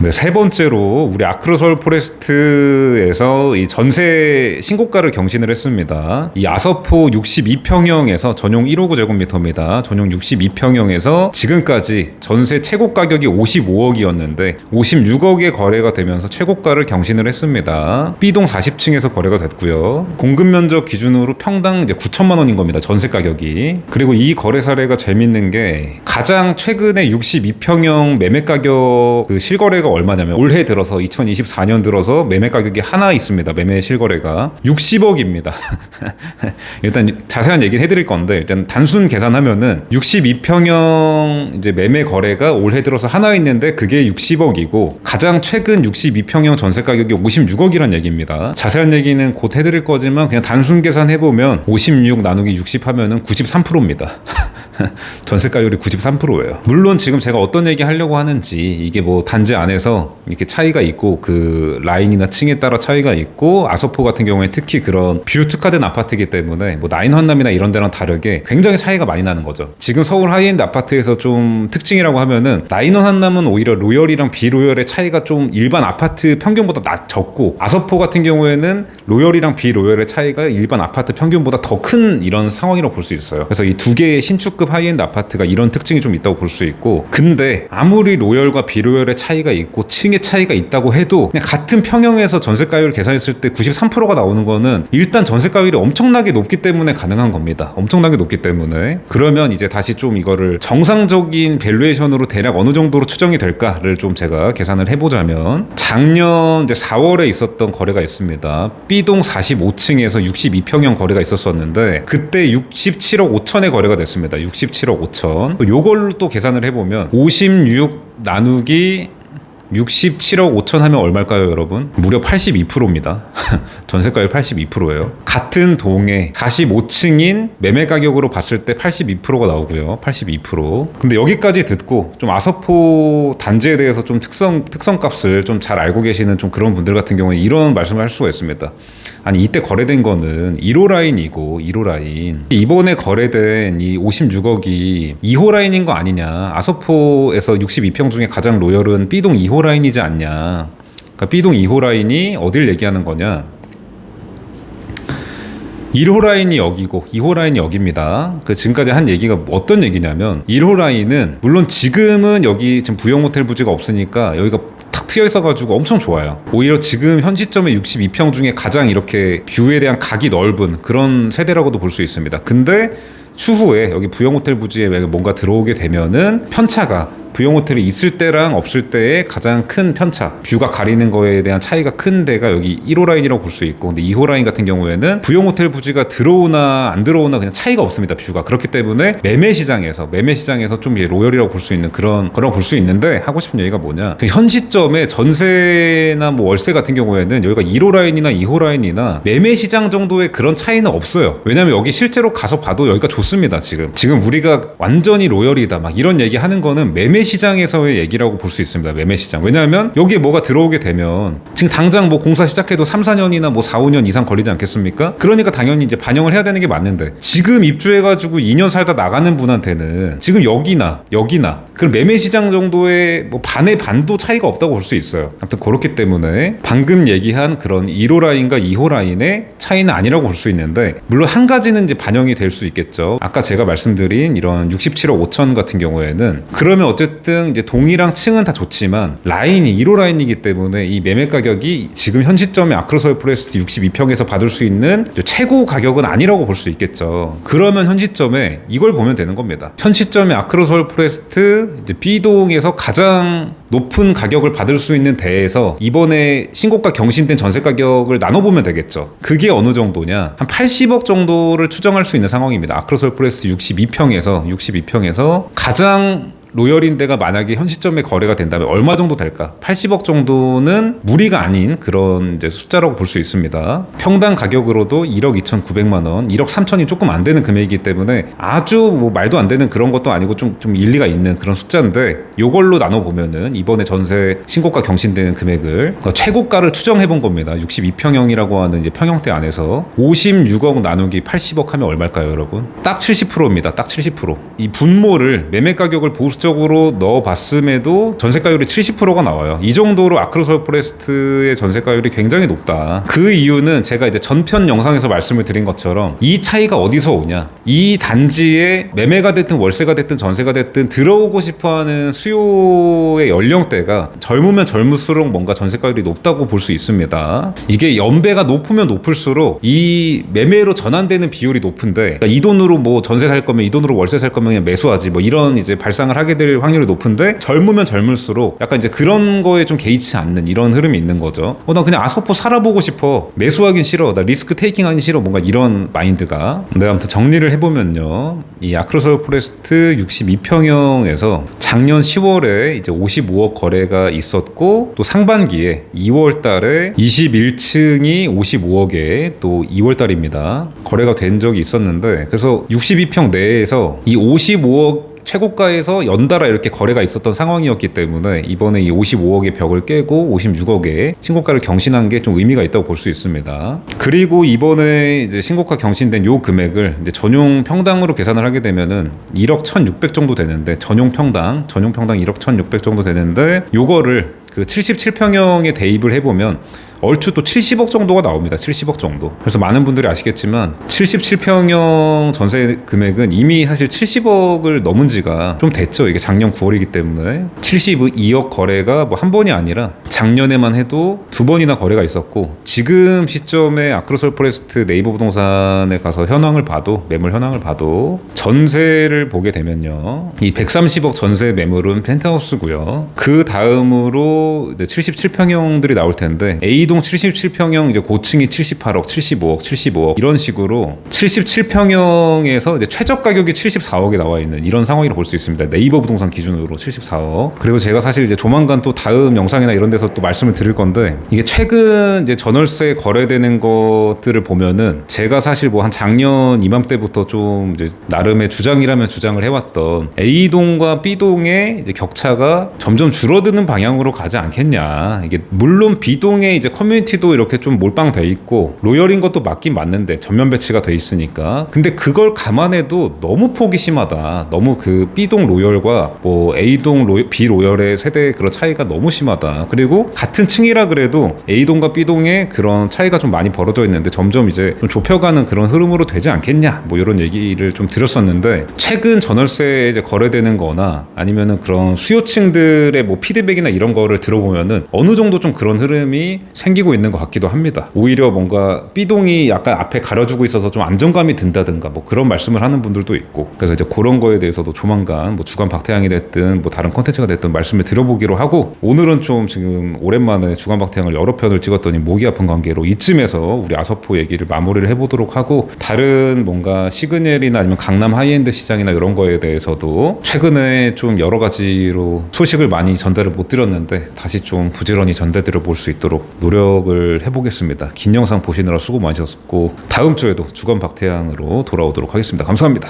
네, 세 번째로 우리 아크로서울 포레스트에서 이 전세 신고가를 경신을 했습니다. 이 아서포 62평형에서 전용 159제곱미터입니다. 전용 62평형에서 지금까지 전세 최고 가격이 55억이었는데 56억에 거래가 되면서 최고가를 경신을 했습니다. B동 40층에서 거래가 됐고요. 공급 면적 기준으로 평당 이제 9천만 원인 겁니다. 전세 가격이. 그리고 이 거래 사례가 재밌는 게 가장 최근에 62평형 매매 가격 그 실거래가 얼마냐면 올해 들어서 2024년 들어서 매매 가격이 하나 있습니다. 매매 실거래가 60억입니다. 일단 자세한 얘기는 해드릴 건데 일단 단순 계산하면은 62평형 이제 매매 거래가 올해 들어서 하나 있는데 그게 60억이고 가장 최근 62평형 전세 가격이 56억이란 얘기입니다. 자세한 얘기는 곧 해드릴 거지만 그냥 단순 계산해보면 56 나누기 60 하면은 93%입니다. 전세가율이 93%예요. 물론 지금 제가 어떤 얘기 하려고 하는지 이게 뭐 단지 안에서 이렇게 차이가 있고 그 라인이나 층에 따라 차이가 있고 아서포 같은 경우에 특히 그런 뷰 특화된 아파트이기 때문에 뭐 나인 환남이나 이런 데랑 다르게 굉장히 차이가 많이 나는 거죠. 지금 서울 하이엔드 아파트에서 좀 특징이라고 하면은 나인 환남은 오히려 로열이랑 비로열의 차이가 좀 일반 아파트 평균보다 적고 아서포 같은 경우에는 로열이랑 비로열의 차이가 일반 아파트 평균보다 더 큰 이런 상황이라고 볼 수 있어요. 그래서 이 두 개의 신축급 하이엔드 아파트가 이런 특징이 좀 있다고 볼 수 있고 근데 아무리 로열과 비로열의 차이가 있고 층의 차이가 있다고 해도 그냥 같은 평형에서 전세가율 계산했을 때 93%가 나오는 거는 일단 전세가율이 엄청나게 높기 때문에 가능한 겁니다. 엄청나게 높기 때문에 그러면 이제 다시 좀 이거를 정상적인 밸류에이션으로 대략 어느 정도로 추정이 될까를 좀 제가 계산을 해보자면 작년 이제 4월에 있었던 거래가 있습니다. B동 45층에서 62평형 거래가 있었었는데 그때 67억 5천에 거래가 됐습니다. 67억 5천. 요걸로 또 계산을 해보면 56 나누기 67억 5천 하면 얼마일까요, 여러분? 무려 82%입니다. 전세가율 82%예요. 같은 동에 45층인 매매 가격으로 봤을 때 82%가 나오고요. 82%. 근데 여기까지 듣고 좀 아서포 단지에 대해서 좀 특성값을 좀 잘 알고 계시는 좀 그런 분들 같은 경우에 이런 말씀을 할 수가 있습니다. 아니 이때 거래된 거는 1호 라인이고 1호 라인 이번에 거래된 이 56억이 2호 라인인 거 아니냐. 아서포에서 62평 중에 가장 로열은 B동 2호 라인이지 않냐. 그러니까 B동 2호 라인이 어딜 얘기하는 거냐. 1호 라인이 여기고 2호 라인이 여기입니다. 그 지금까지 한 얘기가 어떤 얘기냐면 1호 라인은 물론 지금은 여기 지금 부영 호텔 부지가 없으니까 여기가 탁 트여 있어가지고 엄청 좋아요. 오히려 지금 현 시점에 62평 중에 가장 이렇게 뷰에 대한 각이 넓은 그런 세대라고도 볼 수 있습니다. 근데 추후에 여기 부영 호텔 부지에 뭔가 들어오게 되면은 편차가 부영 호텔이 있을 때랑 없을 때의 가장 큰 편차, 뷰가 가리는 거에 대한 차이가 큰 데가 여기 1호 라인이라고 볼 수 있고 근데 2호 라인 같은 경우에는 부영 호텔 부지가 들어오나 안 들어오나 그냥 차이가 없습니다. 뷰가. 그렇기 때문에 매매 시장에서 좀 이제 로열이라고 볼 수 있는 그런 거라고 볼 수 있는데 하고 싶은 얘기가 뭐냐. 현 시점에 전세나 뭐 월세 같은 경우에는 여기가 1호 라인이나 2호 라인이나 매매 시장 정도의 그런 차이는 없어요. 왜냐면 여기 실제로 가서 봐도 여기가 좋습니다. 지금 우리가 완전히 로열이다 막 이런 얘기 하는 거는 매매 시장에서의 얘기라고 볼 수 있습니다. 매매 시장. 왜냐하면 여기에 뭐가 들어오게 되면 지금 당장 뭐 공사 시작해도 3, 4년이나 뭐 4, 5년 이상 걸리지 않겠습니까? 그러니까 당연히 이제 반영을 해야 되는 게 맞는데 지금 입주해가지고 2년 살다 나가는 분한테는 지금 여기나 그런 매매 시장 정도의 뭐 반의 반도 차이가 없다고 볼 수 있어요. 아무튼 그렇기 때문에 방금 얘기한 그런 1호 라인과 2호 라인의 차이는 아니라고 볼 수 있는데 물론 한 가지는 이제 반영이 될 수 있겠죠. 아까 제가 말씀드린 이런 67억 5천 같은 경우에는 그러면 어쨌든 이제 동이랑 층은 다 좋지만 라인이 1호 라인이기 때문에 이 매매 가격이 지금 현 시점에 아크로서울 포레스트 62평에서 받을 수 있는 최고 가격은 아니라고 볼 수 있겠죠. 그러면 현 시점에 이걸 보면 되는 겁니다. 현 시점에 아크로서울 포레스트 이제 B동에서 가장 높은 가격을 받을 수 있는 데에서 이번에 신고가 경신된 전세 가격을 나눠보면 되겠죠. 그게 어느 정도냐. 한 80억 정도를 추정할 수 있는 상황입니다. 아크로서울 포레스트 62평에서 가장 로열인 데가 만약에 현 시점에 거래가 된다면 얼마 정도 될까? 80억 정도는 무리가 아닌 그런 이제 숫자라고 볼 수 있습니다. 평당 가격으로도 1억 2,900만 원, 1억 3천이 조금 안 되는 금액이기 때문에 아주 뭐 말도 안 되는 그런 것도 아니고 좀 일리가 있는 그런 숫자인데 요걸로 나눠보면은 이번에 전세 신고가 경신되는 금액을 최고가를 추정해 본 겁니다. 62평형이라고 하는 이제 평형대 안에서 56억 나누기 80억 하면 얼마일까요, 여러분? 딱 70%입니다. 딱 70%. 이 분모를 매매 가격을 보수적 공식적으로 넣어봤음에도 전세가율이 70%가 나와요. 이 정도로 아크로서울 포레스트의 전세가율이 굉장히 높다. 그 이유는 제가 이제 전편 영상에서 말씀을 드린 것처럼 이 차이가 어디서 오냐, 이 단지에 매매가 됐든 월세가 됐든 전세가 됐든 들어오고 싶어하는 수요의 연령대가 젊으면 젊을수록 뭔가 전세가율이 높다고 볼 수 있습니다. 이게 연배가 높으면 높을수록 이 매매로 전환되는 비율이 높은데, 그러니까 이 돈으로 뭐 전세 살 거면 이 돈으로 월세 살 거면 그냥 매수하지, 뭐 이런 이제 발상을 하게 될 확률이 높은데, 젊으면 젊을수록 약간 이제 그런 거에 좀 개의치 않는 이런 흐름이 있는 거죠. 나 그냥 아서포 살아보고 싶어, 매수하긴 싫어, 나 리스크 테이킹 하기 싫어, 뭔가 이런 마인드가. 근데 아무튼 정리를 해보면요, 이 아크로서울 포레스트 62평형에서 작년 10월에 이제 55억 거래가 있었고, 또 상반기에 2월 달에 21층이 55억에 또 2월 달입니다. 거래가 된 적이 있었는데, 그래서 62평 내에서 이 55억 최고가에서 연달아 이렇게 거래가 있었던 상황이었기 때문에 이번에 이 55억의 벽을 깨고 56억에 신고가를 경신한 게 좀 의미가 있다고 볼 수 있습니다. 그리고 이번에 이제 신고가 경신된 요 금액을 이제 전용 평당으로 계산을 하게 되면은 1억 1,600 정도 되는데, 전용 평당 1억 1,600 정도 되는데, 요거를 그 77평형에 대입을 해보면 얼추 또 70억 정도가 나옵니다. 70억 정도. 그래서 많은 분들이 아시겠지만 77평형 전세 금액은 이미 사실 70억을 넘은 지가 좀 됐죠. 이게 작년 9월이기 때문에 72억 거래가 뭐 한 번이 아니라 작년에만 해도 두 번이나 거래가 있었고, 지금 시점에 아크로서울 포레스트 네이버 부동산에 가서 현황을 봐도, 매물 현황을 봐도 전세를 보게 되면요, 이 130억 전세 매물은 펜트하우스고요. 그 다음으로 이제 77평형들이 나올 텐데, A동 77평형 이제 고층이 78억, 75억 이런 식으로 77평형에서 이제 최저 가격이 74억에 나와 있는 이런 상황이라고 볼 수 있습니다. 네이버 부동산 기준으로 74억. 그리고 제가 사실 이제 조만간 또 다음 영상이나 이런 데서 또 말씀을 드릴 건데, 이게 최근 이제 전월세 거래되는 것들을 보면은 제가 사실 뭐 한 작년 이맘때부터 좀 이제 나름의 주장이라면 주장을 해왔던 A동과 B동의 이제 격차가 점점 줄어드는 방향으로 가지 않겠냐. 이게 물론 B동의 이제 커뮤니티도 이렇게 좀 몰빵돼 있고 로열인 것도 맞긴 맞는데, 전면 배치가 돼 있으니까. 근데 그걸 감안해도 너무 폭이 심하다. 너무 그 B동 로열과 뭐 A동 B 로열의 세대 그런 차이가 너무 심하다. 그리고 같은 층이라 그래도 A동과 B동의 그런 차이가 좀 많이 벌어져 있는데 점점 이제 좀 좁혀가는 그런 흐름으로 되지 않겠냐, 뭐 이런 얘기를 좀 드렸었는데, 최근 전월세 이제 거래되는 거나 아니면은 그런 수요층들의 뭐 피드백이나 이런 거를 들어보면은 어느 정도 좀 그런 흐름이 생기고 있는 것 같기도 합니다. 오히려 뭔가 B동이 약간 앞에 가려주고 있어서 좀 안정감이 든다든가 뭐 그런 말씀을 하는 분들도 있고, 그래서 이제 그런 거에 대해서도 조만간 뭐 주간 박태양이 됐든 뭐 다른 콘텐츠가 됐든 말씀을 드려보기로 하고, 오늘은 좀 지금 오랜만에 주간 박태양을 여러 편을 찍었더니 목이 아픈 관계로 이쯤에서 우리 아서포 얘기를 마무리를 해보도록 하고, 다른 뭔가 시그널이나 아니면 강남 하이엔드 시장이나 이런 거에 대해서도 최근에 좀 여러 가지로 소식을 많이 전달을 못 드렸는데 다시 좀 부지런히 전달드려 볼 수 있도록 노력을 해보겠습니다. 긴 영상 보시느라 수고 많으셨고, 다음 주에도 주간 박태양으로 돌아오도록 하겠습니다. 감사합니다.